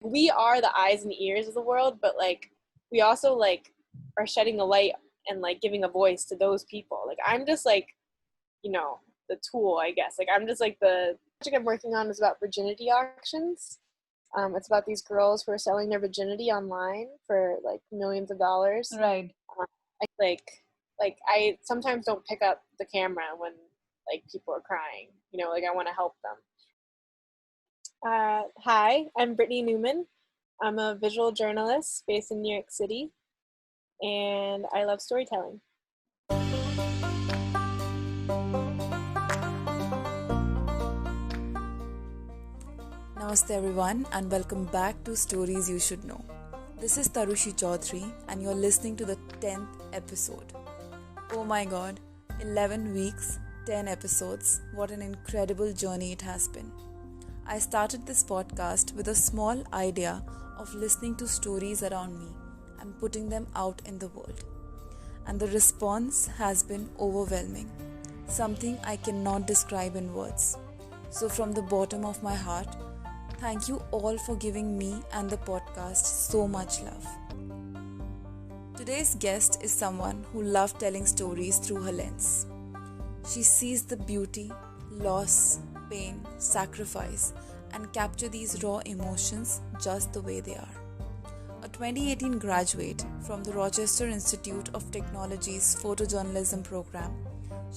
we are the eyes and ears of the world, but like we also like are shedding a light and like giving a voice to those people. Like I'm just like, you know, the tool, I guess. Like I'm just like the project I'm working on is about Virginity Actions. It's about these girls who are selling their virginity online for like millions of dollars. Right. I sometimes don't pick up the camera when like people are crying. You know, like I want to help them. Hi, I'm Brittainy Newman. I'm a visual journalist based in New York City, and I love storytelling. Namaste everyone and welcome back to Stories You Should Know. This is Tarushi Chaudhary and you're listening to the 10th episode. Oh my god, 11 weeks, 10 episodes. What an incredible journey it has been. I started this podcast with a small idea of listening to stories around me and putting them out in the world. And the response has been overwhelming, something I cannot describe in words. So from the bottom of my heart, thank you all for giving me and the podcast so much love. Today's guest is someone who loves telling stories through her lens. She sees the beauty, loss, pain, sacrifice, and capture these raw emotions just the way they are. A 2018 graduate from the Rochester Institute of Technology's Photojournalism program,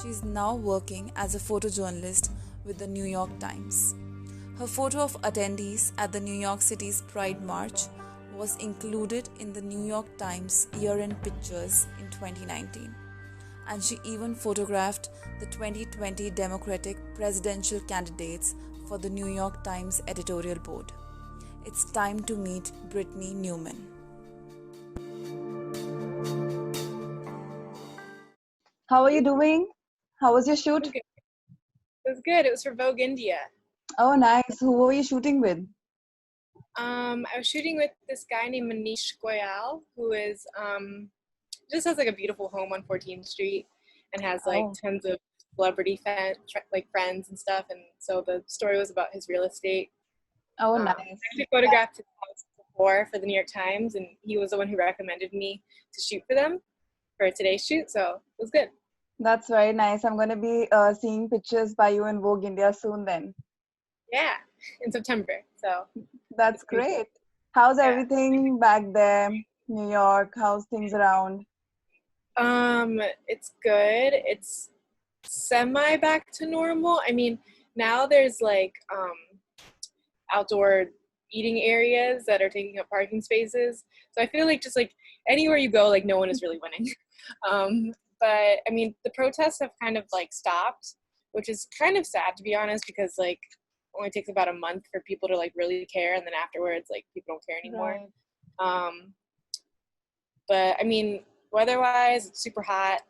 she is now working as a photojournalist with the New York Times. Her photo of attendees at the New York City's Pride March was included in the New York Times year-end pictures in 2019. And she even photographed the 2020 Democratic presidential candidates for the New York Times Editorial Board. It's time to meet Brittainy Newman. How are you doing? How was your shoot? It was good. It was for Vogue India. Oh, nice. Who were you shooting with? I was shooting with this guy named Manish Goyal, who is just has like a beautiful home on 14th Street and has like tons of celebrity friends and stuff. And so the story was about his real estate. Oh, nice. I actually photographed his house before for the New York Times, and he was the one who recommended me to shoot for them for today's shoot. So it was good. That's very nice. I'm going to be seeing pictures by you in Vogue India soon then. Yeah, in September. So that's great. How's everything back there, New York? How's things around? It's good. It's semi back to normal. I mean, now there's like outdoor eating areas that are taking up parking spaces. So I feel like just like anywhere you go, like no one is really winning. But I mean, the protests have kind of like stopped, which is kind of sad to be honest, because like only takes about a month for people to like really care, and then afterwards like people don't care anymore. Right. But I mean, weather-wise, it's super hot.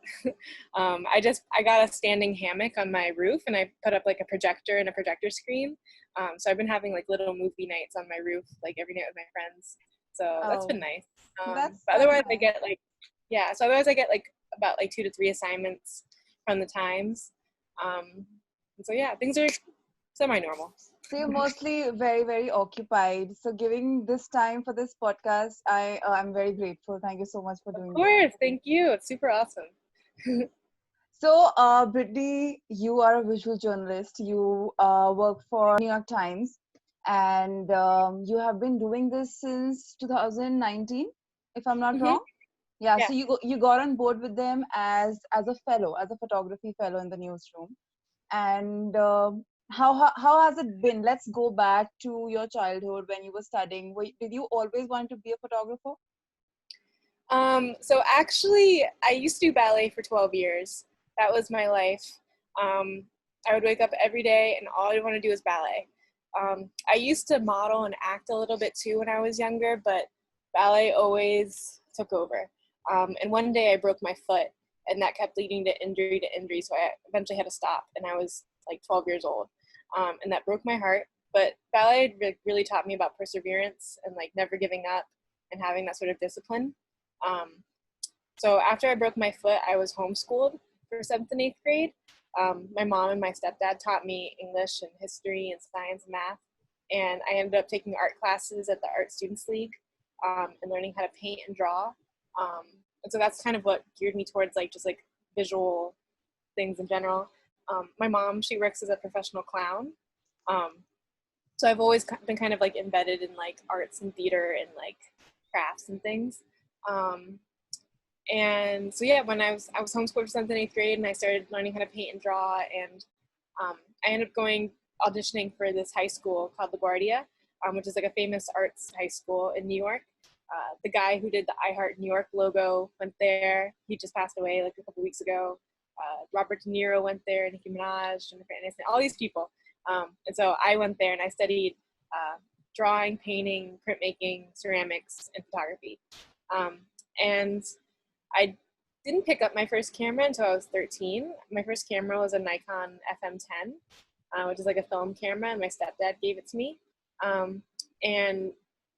I got a standing hammock on my roof, and I put up like a projector and a projector screen. So I've been having like little movie nights on my roof, like every night with my friends. So that's been nice. But otherwise, nice. Otherwise I get like about like 2 to 3 assignments from the Times. And so yeah, things are semi-normal. So you're mostly very, very occupied. So giving this time for this podcast, I'm very grateful. Thank you so much for doing this. Of course, thank you. It's super awesome. So, Brittainy, you are a visual journalist. You work for New York Times, and you have been doing this since 2019, if I'm not wrong. Yeah. So you got on board with them as a fellow, as a photography fellow in the newsroom, and how has it been? Let's go back to your childhood when you were studying. Did you always want to be a photographer? So actually, I used to do ballet for 12 years. That was my life. I would wake up every day and all I want to do is ballet. I used to model and act a little bit too when I was younger, but ballet always took over. And one day I broke my foot, and that kept leading to injury, so I eventually had to stop, and I was like 12 years old. And that broke my heart, but ballet really taught me about perseverance and like never giving up and having that sort of discipline. So after I broke my foot, I was homeschooled for 7th and 8th grade. My mom and my stepdad taught me English and history and science and math. and I ended up taking art classes at the Art Students League, and learning how to paint and draw. And so that's kind of what geared me towards like just like visual things in general. My mom, she works as a professional clown. So I've always been kind of like embedded in like arts and theater and like crafts and things. And so yeah, when I was homeschooled for 7th and 8th grade, and I started learning how to paint and draw, and I ended up auditioning for this high school called LaGuardia, which is like a famous arts high school in New York. The guy who did the I Heart New York logo went there. He just passed away like a couple weeks ago. Robert De Niro went there, Nicki Minaj, Jennifer Aniston, all these people. And so I went there and I studied drawing, painting, printmaking, ceramics, and photography. And I didn't pick up my first camera until I was 13. My first camera was a Nikon FM10, which is like a film camera, and my stepdad gave it to me. And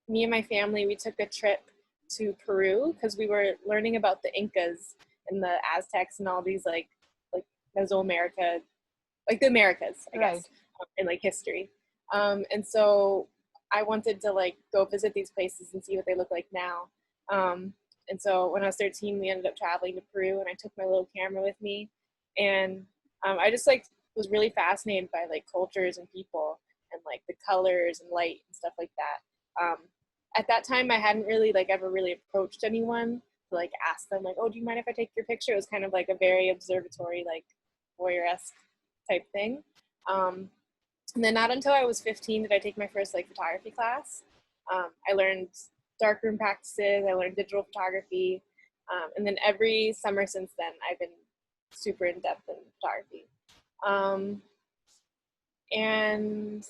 me and my family, we took a trip to Peru because we were learning about the Incas and the Aztecs and all these like Mesoamerica, like the Americas, I guess, in like history. And so I wanted to like go visit these places and see what they look like now. And so when I was 13, we ended up traveling to Peru, and I took my little camera with me, and I just like was really fascinated by like cultures and people and like the colors and light and stuff like that. At that time, I hadn't really like ever really approached anyone to like ask them like, oh, do you mind if I take your picture? It was kind of like a very observatory, like voyeur-esque type thing. And then not until I was 15 did I take my first like photography class. I learned darkroom practices, I learned digital photography, and then every summer since then I've been super in depth in photography. And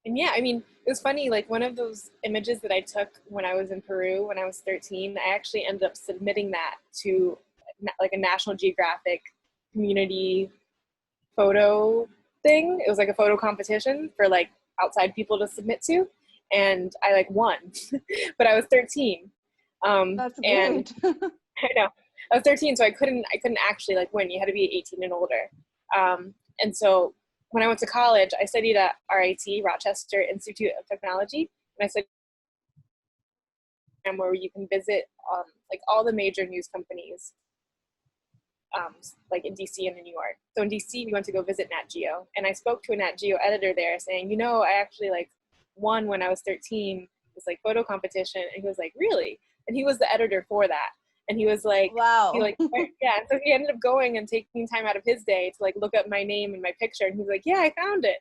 yeah, I mean, it was funny, like one of those images that I took when I was in Peru when I was 13, I actually ended up submitting that to like a National Geographic community photo thing. It was like a photo competition for like outside people to submit to, and I like won, but I was 13. That's and great. I know I was 13, so I couldn't actually like win. You had to be 18 and older. And so when I went to college, I studied at RIT, Rochester Institute of Technology, and I studied where you can visit like all the major news companies, like in DC and in New York. So in DC, we went to go visit Nat Geo, and I spoke to a Nat Geo editor there saying, you know, I actually like won when I was 13, this like photo competition. And he was like, really? And he was the editor for that. And he was like, Wow. Yeah. And so he ended up going and taking time out of his day to like look up my name and my picture. And he was like, yeah, I found it.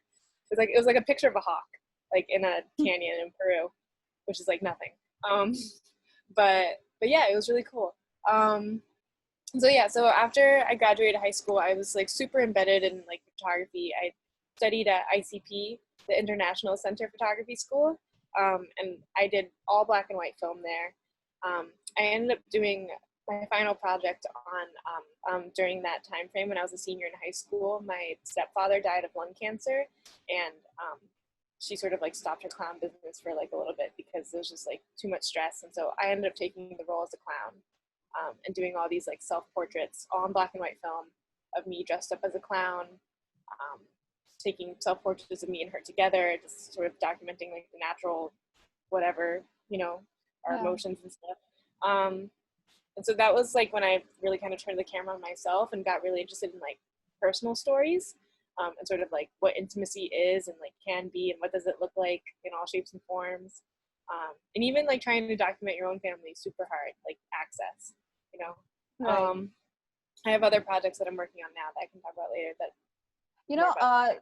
It was like a picture of a hawk, like in a canyon in Peru, which is like nothing. But yeah, it was really cool. So after I graduated high school, I was like super embedded in like photography. I studied at ICP, the International Center Photography School, and I did all black and white film there. I ended up doing my final project on during that time frame when I was a senior in high school. My stepfather died of lung cancer, and she sort of like stopped her clown business for like a little bit because it was just like too much stress. And so I ended up taking the role as a clown. And doing all these like self-portraits, all in black and white film, of me dressed up as a clown, taking self-portraits of me and her together, just sort of documenting like the natural, whatever, you know, our emotions and stuff. And so that was like when I really kind of turned the camera on myself and got really interested in like personal stories, and sort of like what intimacy is and like can be and what does it look like in all shapes and forms. And even like trying to document your own family is super hard, like access, you know. Right. I have other projects that I'm working on now that I can talk about later. That You know,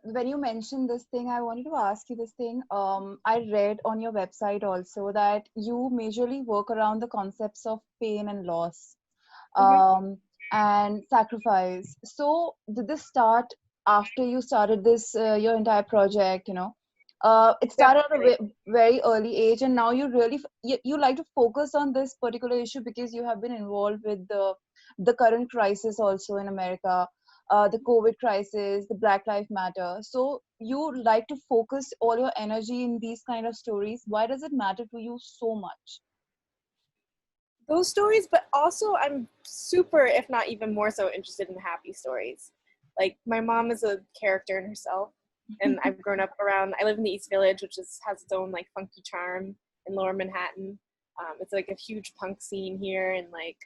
when you mentioned this thing, I wanted to ask you this thing. I read on your website also that you majorly work around the concepts of pain and loss, and sacrifice. So did this start after you started this, your entire project, you know? It started at a very early age, and now you really, you like to focus on this particular issue because you have been involved with the current crisis also in America. The COVID crisis, the Black Lives Matter. So you like to focus all your energy in these kind of stories. Why does it matter to you so much? Those stories, but also I'm super, if not even more so, interested in happy stories. Like my mom is a character in herself. And I've grown up around, I live in the East Village, which has its own like funky charm in Lower Manhattan. It's like a huge punk scene here and like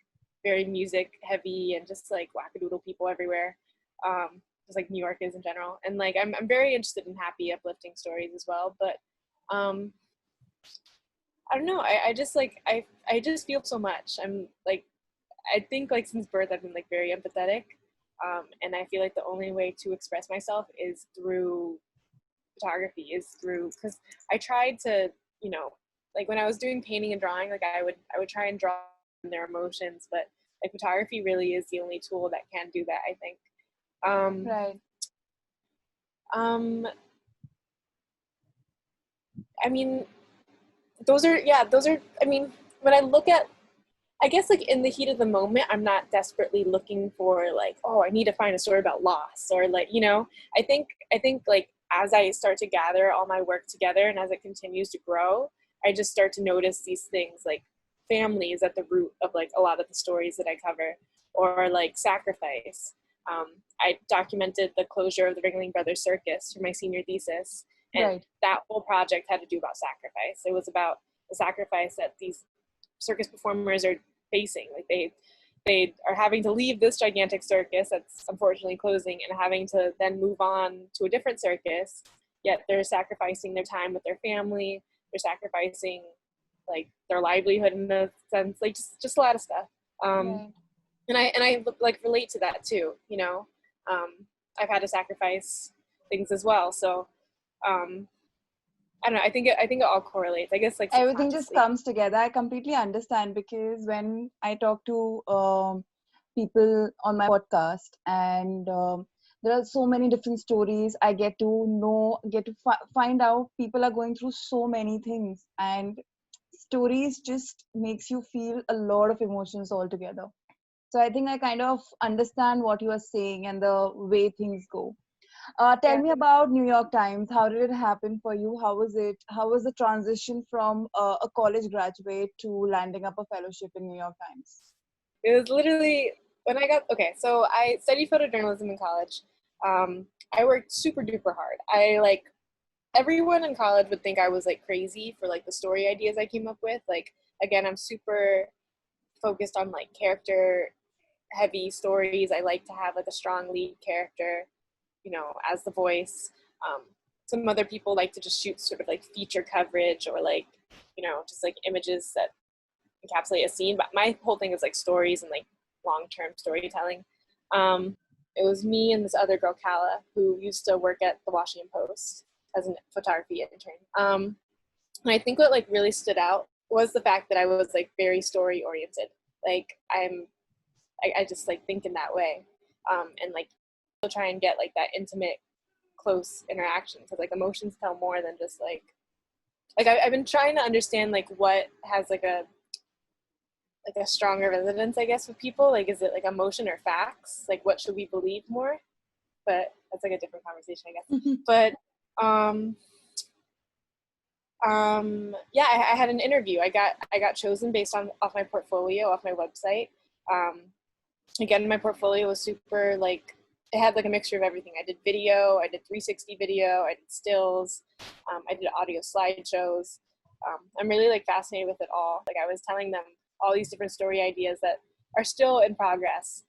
very music heavy and just like wackadoodle people everywhere. Just like New York is in general. And like, I'm very interested in happy, uplifting stories as well. But I don't know. I just like, I just feel so much. I'm like, I think like since birth, I've been like very empathetic. And I feel like the only way to express myself is through photography, because I tried to, you know, like when I was doing painting and drawing, like I would try and draw their emotions, but like photography really is the only tool that can do that, I think. Right. I mean, those are, I mean, when I look at, I guess like in the heat of the moment, I'm not desperately looking for like, oh, I need to find a story about loss or like, you know, I think like as I start to gather all my work together and as it continues to grow, I just start to notice these things like family is at the root of like a lot of the stories that I cover, or like sacrifice. I documented the closure of the Ringling Brothers Circus for my senior thesis, and Right. that whole project had to do about sacrifice. It was about the sacrifice that these circus performers are facing. Like they are having to leave this gigantic circus that's unfortunately closing and having to then move on to a different circus, yet they're sacrificing their time with their family. They're sacrificing like their livelihood in a sense, like just a lot of stuff. Right. And I like relate to that too, you know. I've had to sacrifice things as well. So I don't know, I think it all correlates, I guess, like Everything just subconsciously. comes together. I completely understand, because when I talk to people on my podcast, and there are so many different stories, I get to find out people are going through so many things, and stories just makes you feel a lot of emotions altogether. So I think I kind of understand what you are saying and the way things go. Tell Yeah. me about New York Times. How did it happen for you? How was it? How was the transition from a college graduate to landing up a fellowship in New York Times? It was literally when okay, so I studied photojournalism in college. I worked super duper hard. I like, everyone in college would think I was like crazy for like the story ideas I came up with. Like, again, I'm super focused on like character heavy stories. I like to have like a strong lead character, you know, as the voice. Some other people like to just shoot sort of like feature coverage or like, you know, just like images that encapsulate a scene. But my whole thing is like stories and like long-term storytelling. It was me and this other girl, Kala, who used to work at the Washington Post as a photography intern. And I think what like really stood out was the fact that I was like very story oriented. Like I just like think in that way, and like try and get like that intimate, close interaction, because like emotions tell more than just like I've been trying to understand like what has like a stronger resonance, I guess, with people. Like, is it like emotion or facts? Like, what should we believe more? But that's like a different conversation, I guess. But yeah, I had an interview. I got chosen based off my portfolio, off my website. Again, my portfolio was super like, it had like a mixture of everything. I did video, I did 360 video, I did stills, I did audio slideshows. I'm really like fascinated with it all. Like, I was telling them all these different story ideas that are still in progress,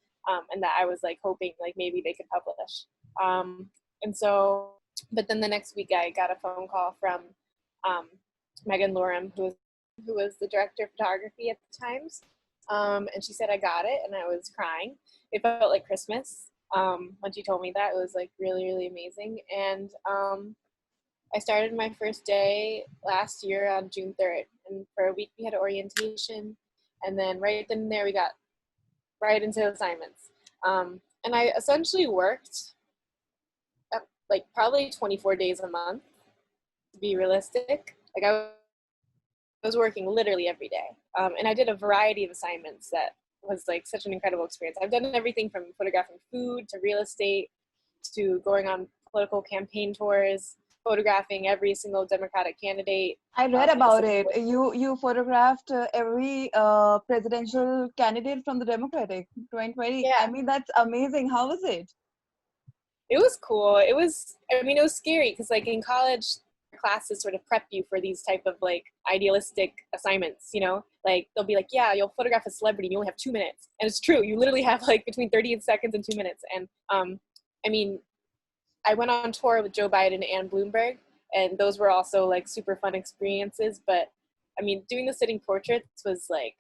and that I was like hoping like maybe they could publish. And so, but then the next week I got a phone call from Megan Lorem, who was the director of photography at the Times. And she said I got it, and I was crying. It felt like Christmas when she told me that. It was like really, really amazing. And I started my first day last year on June 3rd. And for a week we had orientation. And then right then and there we got right into assignments. And I essentially worked like probably 24 days a month, to be realistic. Like, I was working literally every day. And I did a variety of assignments that was like such an incredible experience. I've done everything from photographing food to real estate to going on political campaign tours, photographing every single Democratic candidate. I read about it. You photographed every presidential candidate from the Democratic 2020. Yeah. I mean, that's amazing. How was it? It was cool. It was, I mean, it was scary because like in college classes sort of prep you for these type of like idealistic assignments, you know, like they'll be like, yeah, you'll photograph a celebrity and you only have 2 minutes. And it's true. You literally have like between 30 seconds and 2 minutes. And I mean, I went on tour with Joe Biden and Bloomberg, and those were also like super fun experiences. But I mean, doing the sitting portraits was like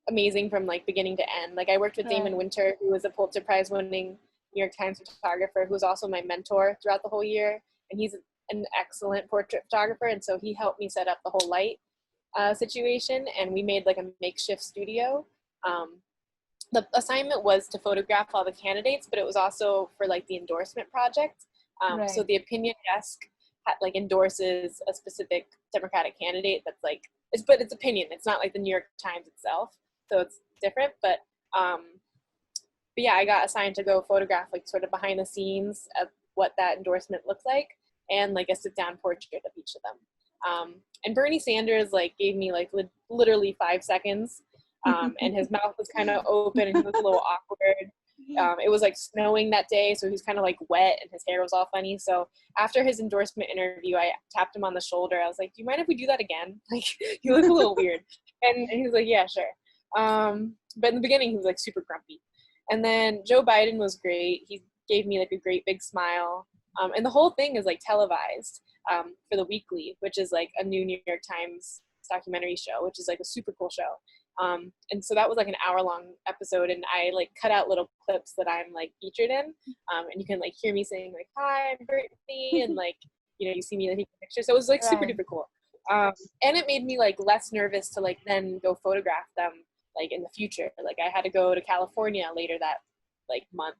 amazing from like beginning to end. Like I worked with Damon Winter, who was a Pulitzer Prize winning New York Times photographer, who was also my mentor throughout the whole year. And he's an excellent portrait photographer. And so he helped me set up the whole light situation. And we made like a makeshift studio. The assignment was to photograph all the candidates, but it was also for like the endorsement project. So the opinion desk like endorses a specific Democratic candidate that's like, but it's opinion. It's not like the New York Times itself. So it's different, but yeah, I got assigned to go photograph like sort of behind the scenes of what that endorsement looks like and like a sit down portrait of each of them. And Bernie Sanders like gave me like literally 5 seconds. And his mouth was kind of open and he was a little awkward. It was like snowing that day, so he was kind of like wet and his hair was all funny. So after his endorsement interview, I tapped him on the shoulder. I was like, do you mind if we do that again? Like, you look a little weird. And he was like, yeah, sure. But in the beginning, he was like super grumpy. And then Joe Biden was great. He gave me like a great big smile. And the whole thing is like televised for the Weekly, which is like a new New York Times documentary show, which is like a super cool show. And so that was like an hour-long episode, and I like cut out little clips that I'm like featured in, and you can like hear me saying like, hi, I'm Brittainy, and like, you know, you see me taking pictures. So it was like super duper cool. And it made me like less nervous to like then go photograph them like in the future. Like I had to go to California later that like month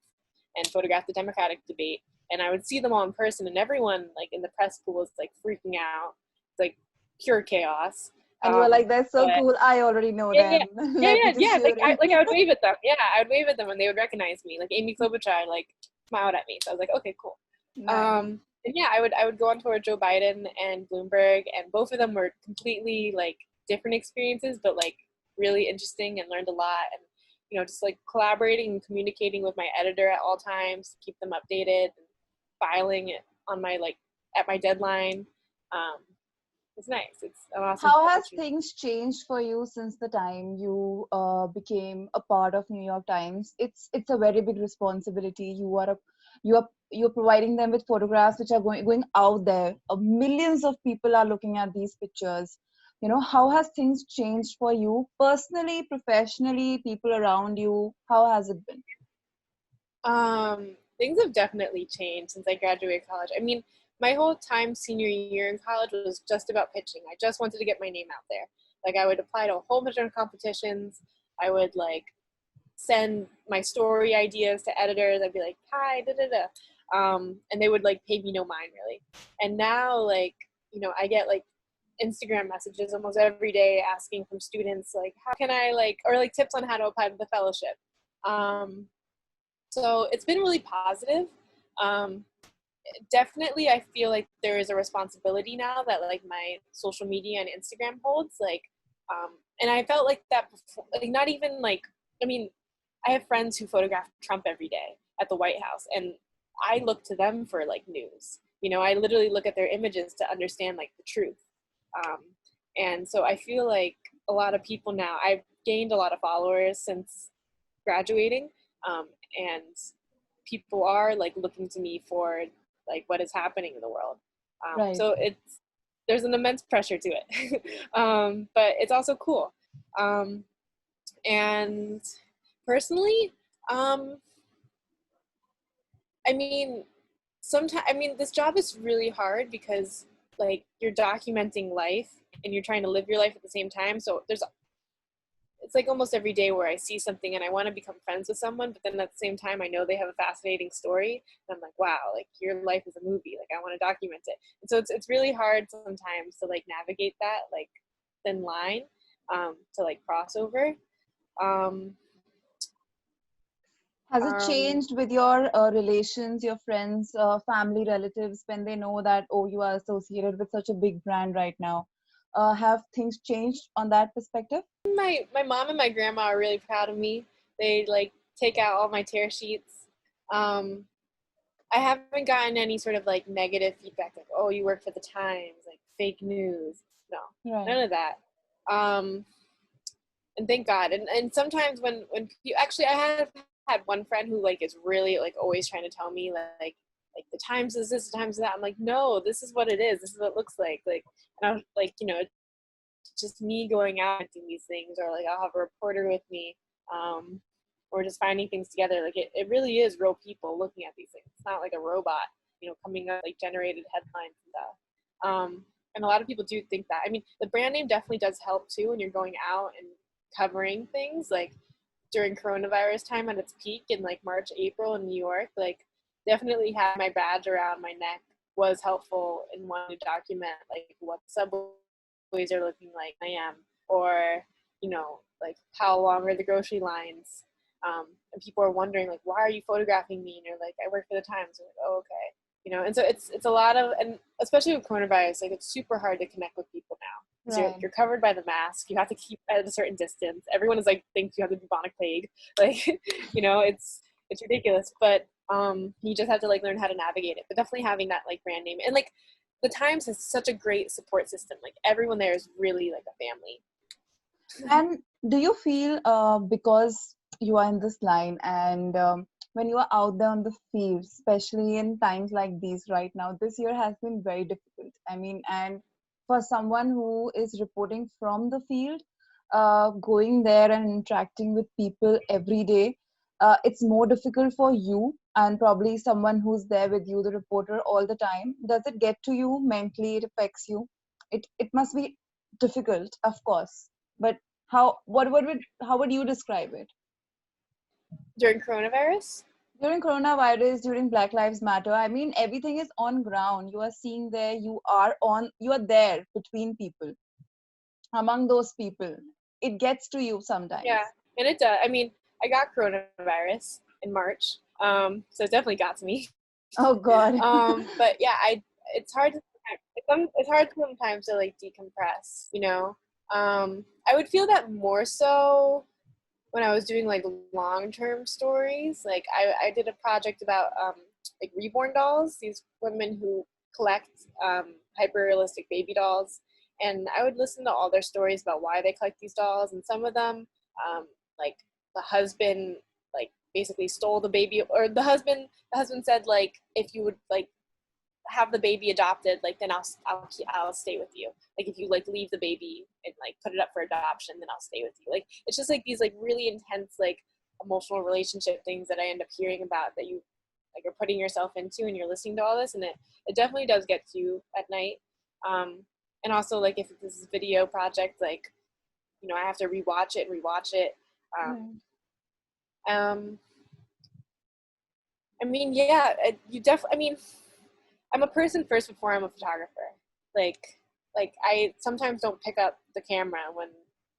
and photograph the Democratic debate, and I would see them all in person, and everyone like in the press pool was like freaking out. It's like pure chaos. And you were like, that's so cool. I already know them. Yeah. Like I would wave at them. Yeah, I would wave at them and they would recognize me. Like Amy Klobuchar like smiled at me. So I was like, okay, cool. Nice. And yeah, I would go on tour with Joe Biden and Bloomberg, and both of them were completely like different experiences, but like really interesting, and learned a lot. And you know, just like collaborating and communicating with my editor at all times, keep them updated, and filing it on my like at my deadline. It's nice. It's an awesome. How has things changed for you since the time you became a part of New York Times? It's a very big responsibility. You're providing them with photographs which are going out there. Millions of people are looking at these pictures. You know, how has things changed for you personally, professionally, people around you? How has it been? Things have definitely changed since I graduated college. I mean, my whole time senior year in college was just about pitching. I just wanted to get my name out there. Like I would apply to a whole bunch of competitions. I would like send my story ideas to editors. I'd be like, hi, da da da. And they would like pay me no mind really. And now like, you know, I get like Instagram messages almost every day asking from students like, how can I like, or like tips on how to apply to the fellowship. So it's been really positive. Definitely I feel like there is a responsibility now that like my social media and Instagram holds, like and I felt like that before, like not even like, I mean, I have friends who photograph Trump every day at the White House, and I look to them for like news. You know, I literally look at their images to understand like the truth. And so I feel like a lot of people now, I've gained a lot of followers since graduating, and people are like looking to me for like what is happening in the world. So there's an immense pressure to it. But it's also cool. And personally, I mean, sometimes, I mean, this job is really hard because like you're documenting life and you're trying to live your life at the same time. So it's like almost every day where I see something and I want to become friends with someone, but then at the same time, I know they have a fascinating story. And I'm like, wow, like your life is a movie. Like I want to document it. And so it's really hard sometimes to like navigate that like thin line to like cross over. Has it changed with your relations, your friends, family, relatives, when they know that, oh, you are associated with such a big brand right now? Have things changed on that perspective? My mom and my grandma are really proud of me. They like take out all my tear sheets. I haven't gotten any sort of like negative feedback, like, oh, you work for the Times, like fake news. No, Right. none of that. And thank God. And sometimes when you actually, I have had one friend who like is really like always trying to tell me like the Times is this, the Times is that. I'm like, no, this is what it is. This is what it looks like. Like, and I was like, you know, it's just me going out and doing these things, or like I'll have a reporter with me, or just finding things together. Like it really is real people looking at these things. It's not like a robot, you know, coming up like generated headlines and stuff. And a lot of people do think that. I mean, the brand name definitely does help too when you're going out and covering things. Like during coronavirus time at its peak in like March, April in New York, like definitely having my badge around my neck was helpful in wanting to document like what subways are looking like I am, or you know, like how long are the grocery lines, and people are wondering like, why are you photographing me? And you're like, I work for the Times. I'm like, oh, okay, you know. And so it's a lot of, and especially with coronavirus, like it's super hard to connect with people now. Right. You're covered by the mask. You have to keep at a certain distance. Everyone is like thinks you have the bubonic plague. Like, you know, it's ridiculous. But you just have to like learn how to navigate it. But definitely having that like brand name, and like the Times has such a great support system. Like everyone there is really like a family. And do you feel because you are in this line and when you are out there on the field, especially in times like these right now, this year has been very difficult. I mean, and for someone who is reporting from the field, going there and interacting with people every day, it's more difficult for you and probably someone who's there with you, the reporter, all the time. Does it get to you mentally? It affects you. It must be difficult, of course. But how would you describe it? During coronavirus? During coronavirus, during Black Lives Matter, I mean everything is on ground. You are seeing there, you are there between people, among those people. It gets to you Yeah, sometimes. and it does. I mean, I got coronavirus in March, so it definitely got to me. Oh God. But yeah, it's hard to it's hard sometimes to like decompress, you know. I would feel that more so when I was doing like long-term stories. Like I did a project about like reborn dolls, these women who collect hyper-realistic baby dolls, and I would listen to all their stories about why they collect these dolls, and some of them like the husband like basically stole the baby, or the husband said like, if you would like have the baby adopted, like then I'll stay with you. Like if you like leave the baby and like put it up for adoption, then I'll stay with you. Like it's just like these like really intense like emotional relationship things that I end up hearing about that you like are putting yourself into, and you're listening to all this, and it definitely does get to you at night. And also like if this is a video project, like you know I have to rewatch it. Um, I mean, yeah, you definitely. I mean, I'm a person first before I'm a photographer. Like I sometimes don't pick up the camera when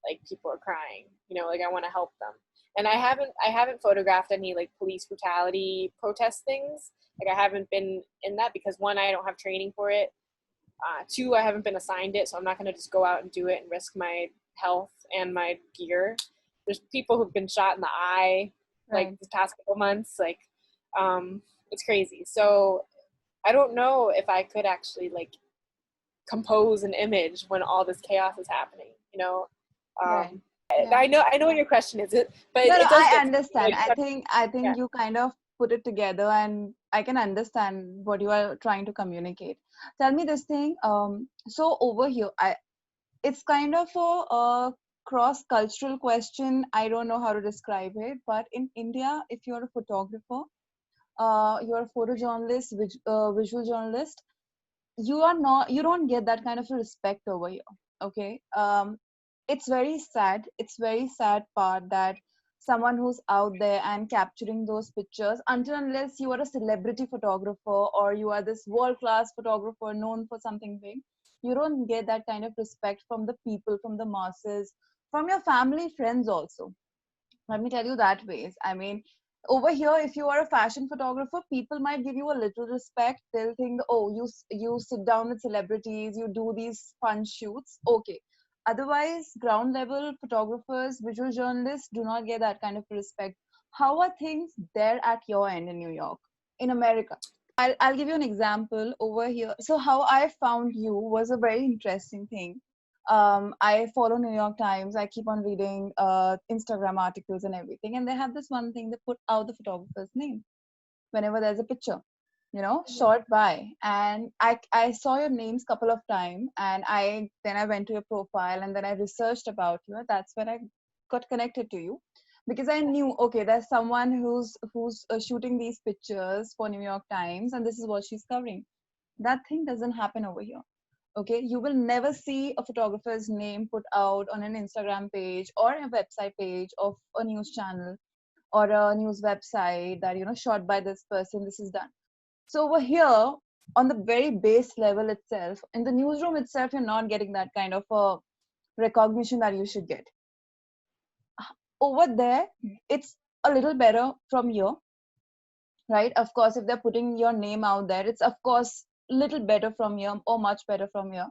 like people are crying. You know, like I want to help them. And I haven't photographed any like police brutality protest things. Like I haven't been in that because one, I don't have training for it. Two, I haven't been assigned it, so I'm not going to just go out and do it and risk my health and my gear. There's people who've been shot in the eye like Right. the past couple months. Like, it's crazy. So I don't know if I could actually like compose an image when all this chaos is happening. You know, Right. um, Yeah. I know what your question is, but No, no, it does I get to me. You know, understand. you have, I yeah. think you kind of put it together, and I can understand what you are trying to communicate. Tell me this thing. So over here, it's kind of a cross-cultural question. I don't know how to describe it, but in India, if you're a photographer, you're a photojournalist, visual journalist, you don't get that kind of a respect over here. Okay. It's very sad. It's very sad part that someone who's out there and capturing those pictures, until unless you are a celebrity photographer or you are this world-class photographer known for something big, you don't get that kind of respect from the people, from the masses, from your family, friends also. Let me tell you that ways. I mean, over here, if you are a fashion photographer, people might give you a little respect. They'll think, oh, you sit down with celebrities, you do these fun shoots, okay. Otherwise, ground level photographers, visual journalists do not get that kind of respect. how are things there at your end in New York, in America? I'll give you an example over here. So how I found you was a very interesting thing. I follow New York Times. I keep on reading Instagram articles and everything. And they have this one thing, they put out the photographer's name whenever there's a picture, short by. And I saw your names couple of times, and then I went to your profile, and then I researched about you. That's when I got connected to you, because I knew, okay, there's someone who's shooting these pictures for New York Times, and this is what she's covering. That thing doesn't happen over here. Okay, you will never see a photographer's name put out on an Instagram page or a website page of a news channel or a news website that, shot by this person, this is done. So over here, on the very base level itself, in the newsroom itself, you're not getting that kind of a recognition that you should get. Over there, it's a little better from here, right? Of course, if they're putting your name out there, it's of course little better from here or much better from here.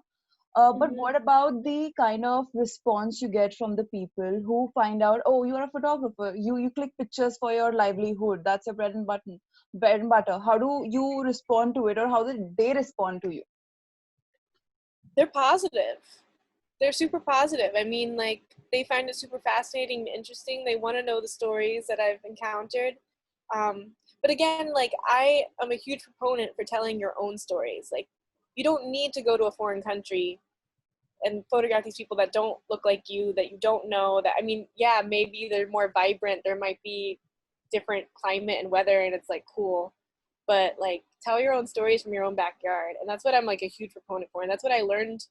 But what about the kind of response you get from the people who find out, oh, you're a photographer, you click pictures for your livelihood, that's your bread and butter. How do you respond to it, or how did they respond to you? They're positive. They're super positive. I mean, like, they find it super fascinating and interesting. They want to know the stories that I've encountered. But again, like, I am a huge proponent for telling your own stories. Like, you don't need to go to a foreign country and photograph these people that don't look like you, that you don't know. That, I mean, yeah, maybe they're more vibrant. There might be different climate and weather, and it's like cool. But like, tell your own stories from your own backyard. And that's what I'm like a huge proponent for. And that's what I learned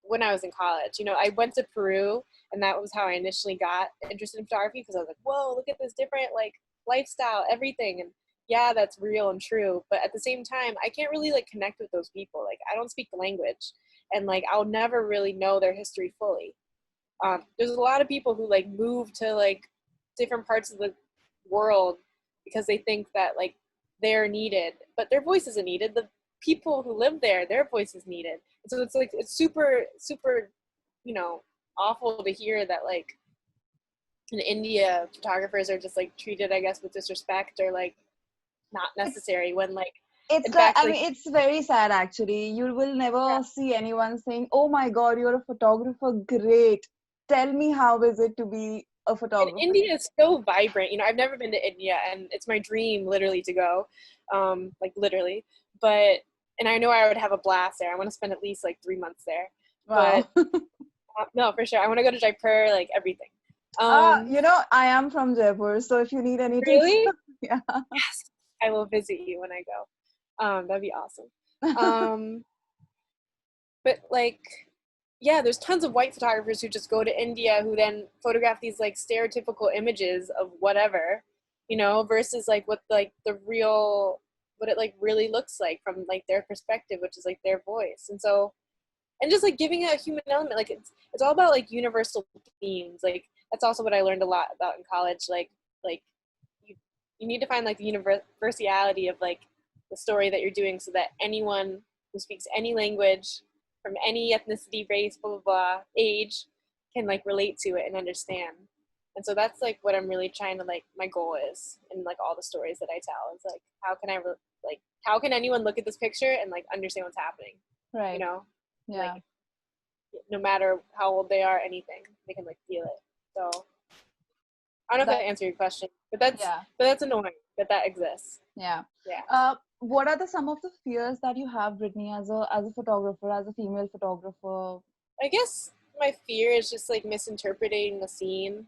when I was in college. You know, I went to Peru, and that was how I initially got interested in photography, because I was like, whoa, look at this different like lifestyle, everything. And yeah, that's real and true. But at the same time, I can't really like connect with those people. Like, I don't speak the language, and like, I'll never really know their history fully. There's a lot of people who like move to like different parts of the world because they think that like they're needed, but their voice isn't needed. The people who live there, their voice is needed. And so it's like, it's super, super, awful to hear that like in India, photographers are just like treated, I guess, with disrespect or like not necessary, when like, It's like, I mean, it's very sad actually. You will never see anyone saying, oh my God, you're a photographer, great. Tell me, how is it to be a photographer? And India is so vibrant. I've never been to India, and it's my dream literally to go, like literally. But, and I know I would have a blast there. I want to spend at least like 3 months there. Wow. But no, for sure. I want to go to Jaipur, like everything. I am from Jaipur, so if you need any tips. Really? Yeah. Yes, I will visit you when I go. That'd be awesome. But like, yeah, there's tons of white photographers who just go to India who then photograph these like stereotypical images of whatever, versus like what like what it like really looks like from like their perspective, which is like their voice. And so, and just like giving a human element, like it's all about like universal themes. Like, that's also what I learned a lot about in college. Like you need to find like the universality of like the story that you're doing, so that anyone who speaks any language, from any ethnicity, race, blah, blah, blah, age, can like relate to it and understand. And so that's like what I'm really trying to like, my goal is in like all the stories that I tell, is like, how can anyone look at this picture and like understand what's happening? Right. Yeah. Like, no matter how old they are, anything, they can like feel it. So I don't know if that answered your question, but that's annoying that exists. Yeah. Yeah. What are some of the fears that you have, Brittainy, as a photographer, as a female photographer? I guess my fear is just like misinterpreting the scene,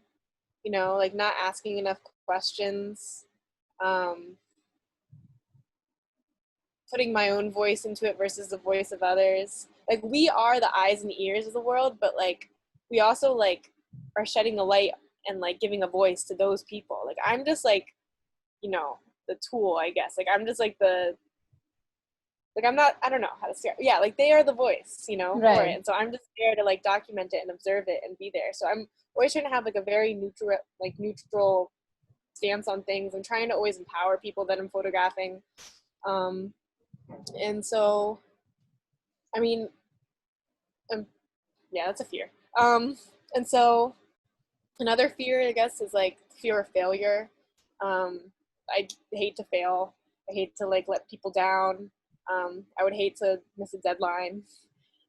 like not asking enough questions, putting my own voice into it versus the voice of others. Like, we are the eyes and ears of the world, but like we also like are shedding a light and like giving a voice to those people. Like, I'm just like, the tool, I guess. Like, I'm just like I don't know how to say it. Yeah, like they are the voice, Right. for it. And so I'm just there to like document it and observe it and be there. So I'm always trying to have like a very neutral stance on things. I'm trying to always empower people that I'm photographing. And so, I mean, yeah, that's a fear. And so another fear, I guess, is like fear of failure. I hate to fail. I hate to like let people down. I would hate to miss a deadline.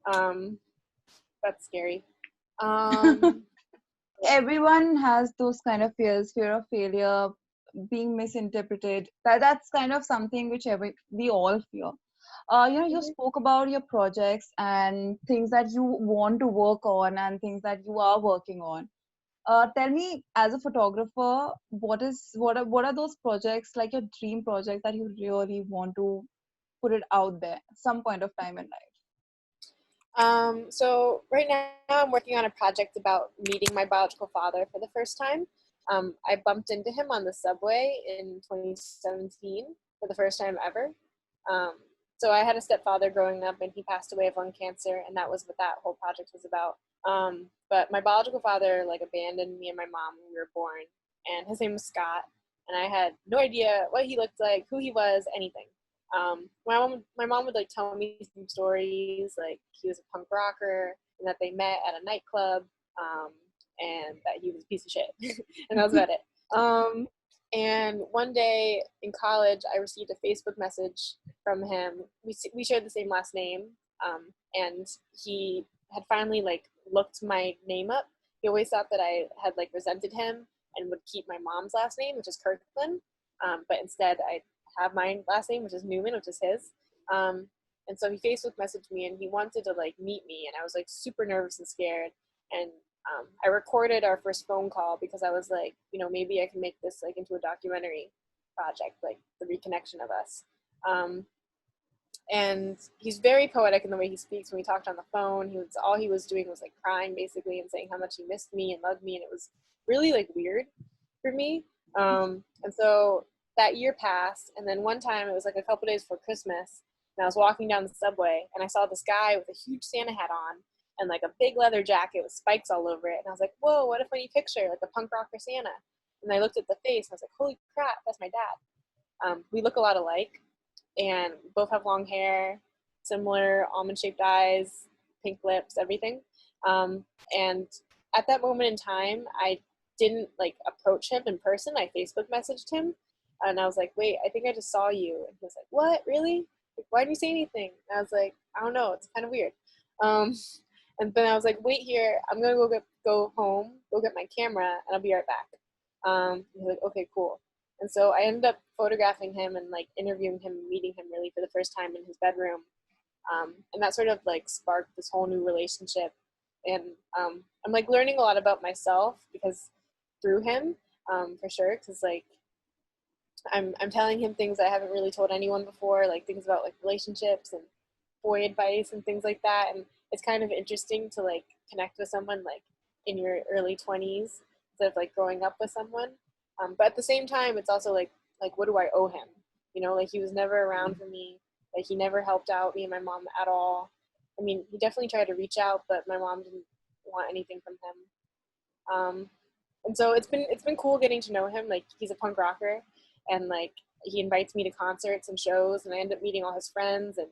That's scary. Everyone has those kind of fears, fear of failure, being misinterpreted. That's kind of something which we all fear. You spoke about your projects and things that you want to work on and things that you are working on. Tell me, as a photographer, what are those projects, like your dream projects that you really want to put it out there at some point of time in life? So right now I'm working on a project about meeting my biological father for the first time. I bumped into him on the subway in 2017 for the first time ever. So I had a stepfather growing up, and he passed away of lung cancer, and that was what that whole project was about. But my biological father like abandoned me and my mom when we were born, and his name was Scott, and I had no idea what he looked like, who he was, anything. My mom would like tell me some stories, like he was a punk rocker and that they met at a nightclub, and that he was a piece of shit, and that was about it. And one day in college, I received a Facebook message from him. We shared the same last name, and he had finally like looked my name up. He always thought that I had like resented him and would keep my mom's last name, which is Kirkland, but instead I have my last name, which is Newman, which is his. And so he Facebook messaged me, and he wanted to like meet me, and I was like super nervous and scared. And I recorded our first phone call because I was like, maybe I can make this like into a documentary project, like the reconnection of us. And he's very poetic in the way he speaks. When we talked on the phone, all he was doing was like crying basically and saying how much he missed me and loved me, and it was really like weird for me. And so that year passed, and then one time it was like a couple days before Christmas, and I was walking down the subway, and I saw this guy with a huge Santa hat on and like a big leather jacket with spikes all over it, and I was like, whoa, what a funny picture, like a punk rocker Santa. And I looked at the face, and I was like, holy crap, that's my dad. We look a lot alike, and both have long hair, similar almond-shaped eyes, pink lips, everything. And at that moment in time, I didn't like approach him in person. I Facebook messaged him, and I was like, wait, I think I just saw you. And he was like, what, really? Like, why didn't you say anything? And I was like, I don't know, it's kind of weird. And then I was like, wait here, I'm gonna go home, go get my camera, and I'll be right back. He's like, okay, cool. And so I ended up photographing him and like interviewing him, meeting him really for the first time in his bedroom. And that sort of like sparked this whole new relationship. And I'm like learning a lot about myself because through him, for sure, because like I'm telling him things I haven't really told anyone before, like things about like relationships and boy advice and things like that. And it's kind of interesting to like connect with someone like in your early 20s instead of like growing up with someone. But at the same time, it's also like what do I owe him? Like he was never around for me. Like he never helped out me and my mom at all. I mean, he definitely tried to reach out, but my mom didn't want anything from him. And so it's been cool getting to know him. Like he's a punk rocker, and like he invites me to concerts and shows, and I end up meeting all his friends, and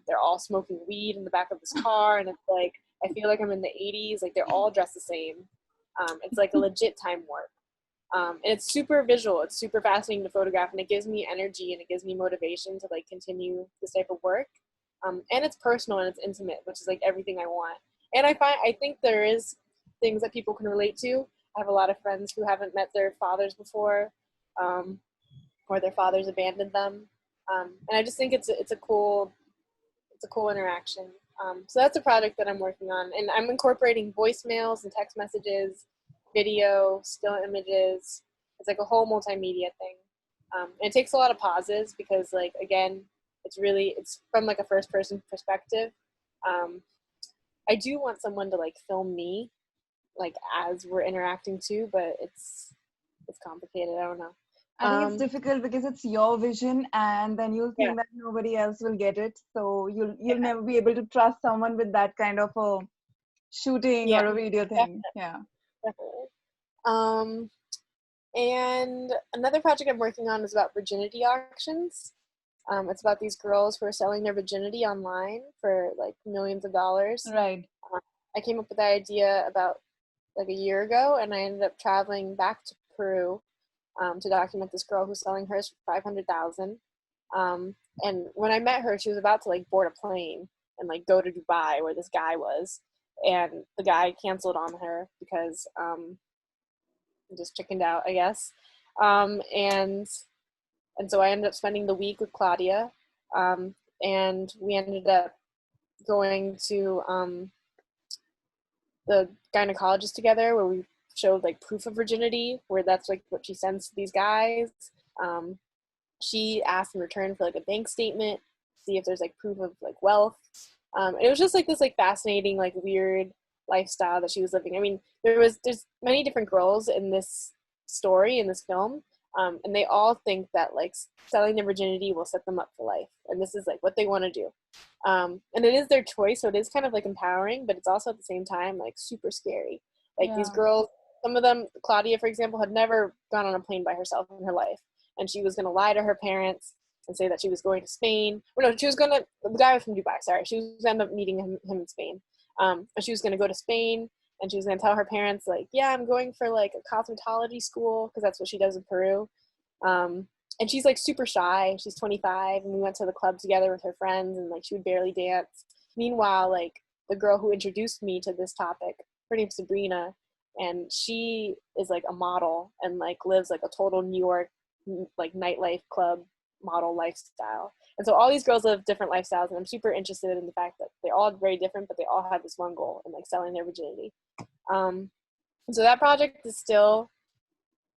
they're all smoking weed in the back of his car, and it's like I feel like I'm in the 80s. Like they're all dressed the same. It's like a legit time warp. And it's super visual. It's super fascinating to photograph, and it gives me energy and it gives me motivation to like continue this type of work. And it's personal and it's intimate, which is like everything I want. And I think there is things that people can relate to. I have a lot of friends who haven't met their fathers before, or their fathers abandoned them. And I just think it's a cool interaction. So that's a project that I'm working on, and I'm incorporating voicemails and text messages, video, still images. It's like a whole multimedia thing. And it takes a lot of pauses because like, again, it's from like a first person perspective. I do want someone to like film me like as we're interacting too, but it's complicated. I don't know. I think it's difficult because it's your vision, and then you'll think that nobody else will get it. So you'll never be able to trust someone with that kind of a shooting or a video thing. Definitely. And another project I'm working on is about Virginity Actions. It's about these girls who are selling their virginity online for like millions of dollars. Right. I came up with the idea about like a year ago, and I ended up traveling back to Peru to document this girl who's selling hers for $500,000. And when I met her, she was about to like board a plane and like go to Dubai where this guy was, and the guy canceled on her because just chickened out, I guess. And so I ended up spending the week with Claudia, and we ended up going to the gynecologist together, where we showed like proof of virginity, where that's like what she sends to these guys. She asked in return for like a bank statement, see if there's like proof of like wealth. And it was just like this like fascinating, like weird lifestyle that she was living. I mean, there's many different girls in this story, in this film, and they all think that like selling their virginity will set them up for life, and this is like what they want to do. And it is their choice, so it is kind of like empowering, but it's also at the same time like super scary. Like these girls, some of them, Claudia, for example, had never gone on a plane by herself in her life, and she was going to lie to her parents and say that she was going to Spain. Or no, the guy was from Dubai, sorry. She was going to end up meeting him in Spain. And she was going to go to Spain, and she was going to tell her parents, like, yeah, I'm going for like a cosmetology school, because that's what she does in Peru. And she's like super shy. She's 25, and we went to the club together with her friends, and like she would barely dance. Meanwhile, like the girl who introduced me to this topic, her name's Sabrina, and she is like a model and like lives like a total New York like nightlife club model lifestyle. And so all these girls live different lifestyles, and I'm super interested in the fact that they're all very different, but they all have this one goal in like selling their virginity. And so that project is still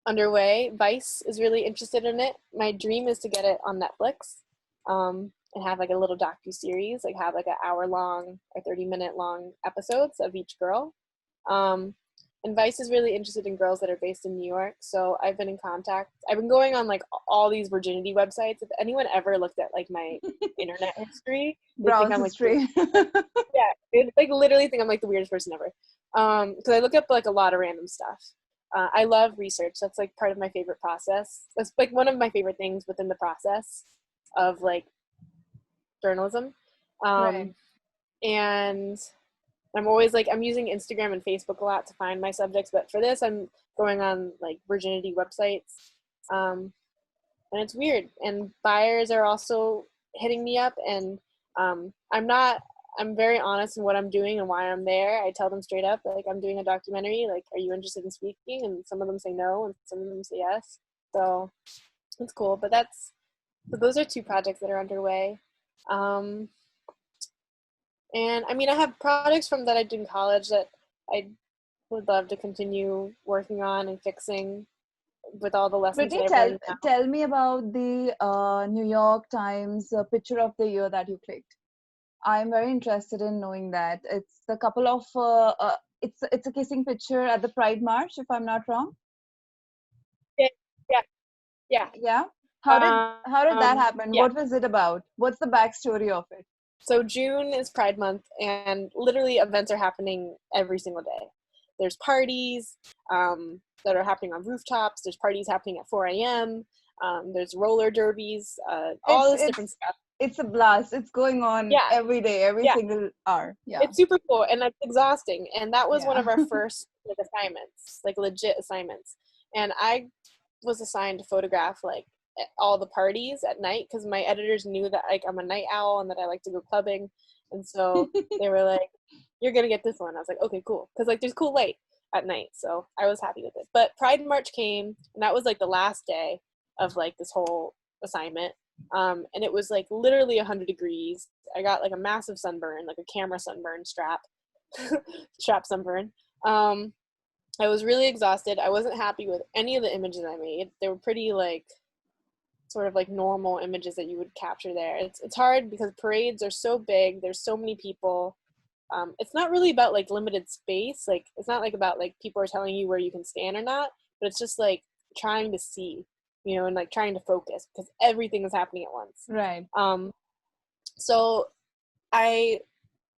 underway. Vice is really interested in it. My dream is to get it on Netflix, and have like a little docu-series, like have like an hour-long or 30-minute long episodes of each girl. And Vice is really interested in girls that are based in New York, so I've been in contact. I've been going on like all these virginity websites. If anyone ever looked at like my internet history, they think I'm like they like literally think I'm like the weirdest person ever. Because I look up like a lot of random stuff. I love research. That's like part of my favorite process. That's like one of my favorite things within the process of like journalism. Right. And I'm always like, I'm using Instagram and Facebook a lot to find my subjects, but for this I'm going on like virginity websites, and it's weird, and buyers are also hitting me up, and I'm very honest in what I'm doing and why I'm there. I tell them straight up, like, I'm doing a documentary, like, are you interested in speaking? And some of them say no, and some of them say yes, so it's cool. But those are two projects that are underway. And I mean, I have projects from that I did in college that I would love to continue working on and fixing with all the lessons Brittany, that I've learned now. tell me about the New York Times picture of the year that you clicked. I'm very interested in knowing that. It's the couple of it's a kissing picture at the Pride March, if I'm not wrong. Yeah. How did that happen? Yeah. What was it about? What's the backstory of it? So June is Pride Month, and literally events are happening every single day. There's parties that are happening on rooftops. There's parties happening at 4 a.m. There's roller derbies, all this different stuff. It's a blast. It's going on every day, every single hour. Yeah. It's super cool, and it's exhausting. And that was one of our first like assignments, like legit assignments. And I was assigned to photograph like all the parties at night, because my editors knew that like I'm a night owl and that I like to go clubbing, and so they were like, you're gonna get this one. I was like, okay, cool, because like there's cool light at night, so I was happy with it. But Pride March came, and that was like the last day of like this whole assignment, and it was like literally 100 degrees. I got like a massive sunburn, like a camera sunburn strap sunburn. I was really exhausted. I wasn't happy with any of the images I made. They were pretty like sort of like normal images that you would capture there. It's hard because parades are so big. There's so many people. It's not really about like limited space. Like it's not like about like people are telling you where you can stand or not, but it's just like trying to see, you know, and like trying to focus because everything is happening at once. Right. So it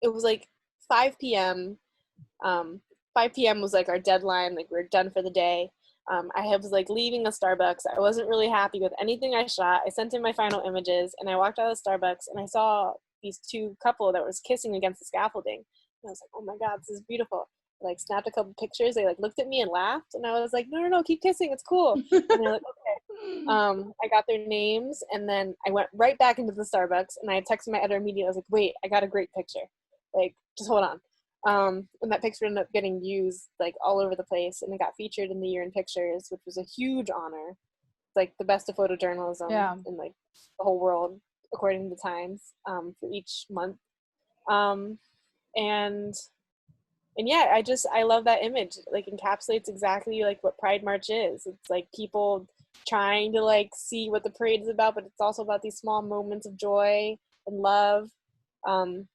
was like 5 p.m. 5 p.m. was like our deadline. Like we were done for the day. I was like leaving a Starbucks. I wasn't really happy with anything I shot. I sent in my final images, and I walked out of the Starbucks, and I saw these two couple that was kissing against the scaffolding. And I was like, oh my God, this is beautiful. like snapped a couple pictures. They like looked at me and laughed, and I was like, no, keep kissing, it's cool. And they're like, okay. I got their names, and then I went right back into the Starbucks, and I texted my editor immediately. I was like, wait, I got a great picture. Like, just hold on. And that picture ended up getting used like all over the place, and it got featured in the Year in Pictures, which was a huge honor. It's like the best of photojournalism in like the whole world, according to the Times, for each month. And yeah, I love that image. Like, encapsulates exactly like what Pride March is. It's like people trying to like see what the parade is about, but it's also about these small moments of joy and love, and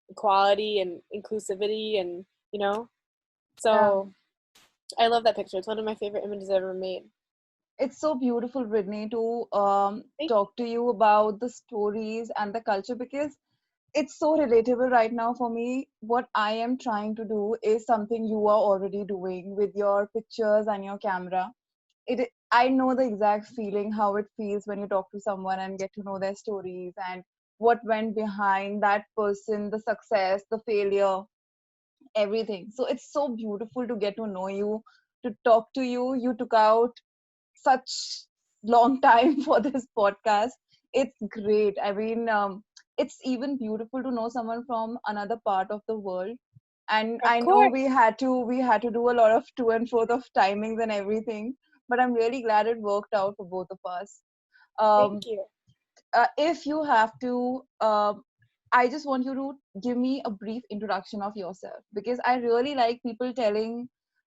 equality and inclusivity, and so I love that picture. It's one of my favorite images I've ever made. It's so beautiful, Brittainy, to talk to you about the stories and the culture, because it's so relatable right now for me. What I am trying to do is something you are already doing with your pictures and your camera. I know the exact feeling, how it feels when you talk to someone and get to know their stories and what went behind that person, the success, the failure, everything. So it's so beautiful to get to know you, to talk to you. You took out such long time for this podcast. It's great. I mean, it's even beautiful to know someone from another part of the world. And Of I know course. we had to do a lot of to and fro of timings and everything, but I'm really glad it worked out for both of us. Thank um, you. if you have to, I just want you to give me a brief introduction of yourself, because I really like people telling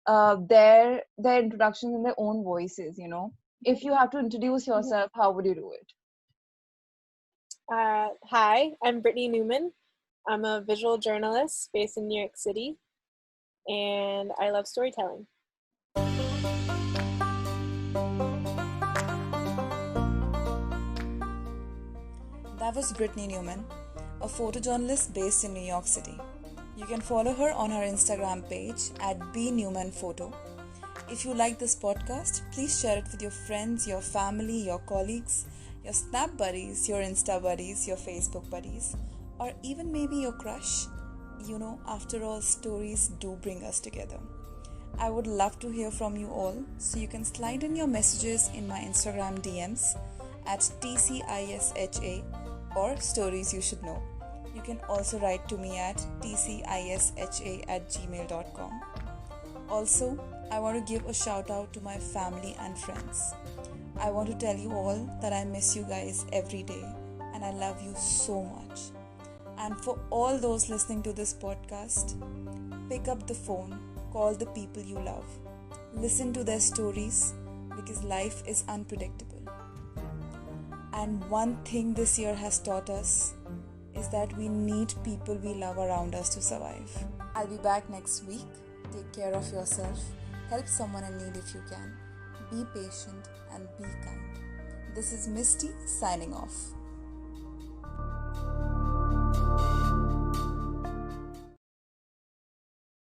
their introductions in their own voices. If you have to introduce yourself, how would you do it? Hi, I'm Brittainy Newman. I'm a visual journalist based in New York City, and I love storytelling. That was Brittainy Newman, a photojournalist based in New York City. You can follow her on her Instagram page at bnewmanphoto. If you like this podcast, please share it with your friends, your family, your colleagues, your Snap buddies, your Insta buddies, your Facebook buddies, or even maybe your crush. After all, stories do bring us together. I would love to hear from you all, so you can slide in your messages in my Instagram DMs at tcisha or stories you should know. You can also write to me at tcisha@gmail.com. Also, I want to give a shout out to my family and friends. I want to tell you all that I miss you guys every day and I love you so much. And for all those listening to this podcast, pick up the phone, call the people you love, listen to their stories, because life is unpredictable. And one thing this year has taught us is that we need people we love around us to survive. I'll be back next week. Take care of yourself. Help someone in need if you can. Be patient and be kind. This is Misty signing off.